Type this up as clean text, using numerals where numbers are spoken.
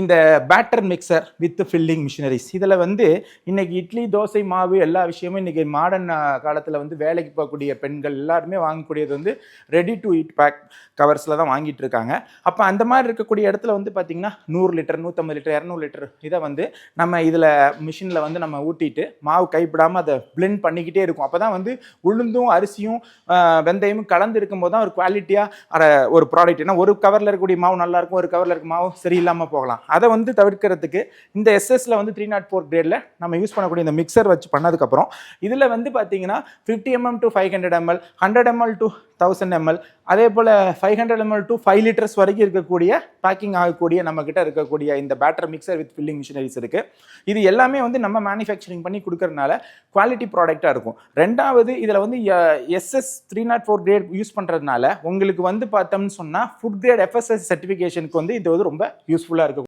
இந்த batter mixer with filling machineries. இதில் வந்து இன்னைக்கு இட்லி தோசை மாவு எல்லா விஷயமும் இன்னைக்கு மாடர்ன் காலத்தில் வந்து வேலைக்கு போகக்கூடிய பெண்கள் எல்லாருமே வாங்கக்கூடியது வந்து ரெடி டு ஈட் பேக் கவர்ஸில் தான் வாங்கிட்டு இருக்காங்க. அப்போ அந்த மாதிரி இருக்கக்கூடிய இடத்துல வந்து பார்த்தீங்கன்னா 100 லிட்டர் 150 லிட்டர் 200 லிட்டர் இதை வந்து நம்ம இதில் மிஷினில் வந்து நம்ம ஊட்டிட்டு மாவு கைப்படாமல் அதை பிளெண்ட் பண்ணிக்கிட்டே இருக்கும். அப்போ தான் வந்து உளுந்தும் அரிசியும் வெந்தயமும் கலந்து இருக்கும்போது தான் ஒரு குவாலிட்டியாக ஒரு ப்ராடக்ட். ஏன்னா ஒரு கவரில் இருக்கக்கூடிய மாவு நல்லா இருக்கும், ஒரு கவரில் இருக்க மாவு சரியில்லாமல் போகலாம். அதை வந்து தவிர்க்கிறதுக்கு இந்த எஸ்எஸ்ல வந்து 304 கிரேட்ல நம்ம யூஸ் பண்ணக்கூடிய இந்த மிக்சர் வச்சு பண்ணதுக்கப்புறம் இதில் வந்து பார்த்தீங்கன்னா 50 mm to 500 ml 100 ml to 1000 ml அதே போல் 500 ml to 5 லிட்டர்ஸ் வரைக்கும் இருக்கக்கூடிய பேக்கிங் ஆகக்கூடிய நம்ம கிட்ட இருக்கக்கூடிய இந்த batter mixer with filling machineries இருக்கு. இது எல்லாமே வந்து நம்ம மேனுஃபேக்சரிங் பண்ணி கொடுக்கறதுனால குவாலிட்டி ப்ராடக்டாக இருக்கும். ரெண்டாவது இதில் வந்து எஸ்எஸ் 304 கிரேட் யூஸ் பண்ணுறதுனால உங்களுக்கு வந்து பார்த்தோம்னு சொன்னால் ஃபுட் கிரேட் FSS சர்டிஃபிகேஷனுக்கு வந்து இது வந்து ரொம்ப யூஸ்ஃபுல்லாக இருக்கும்.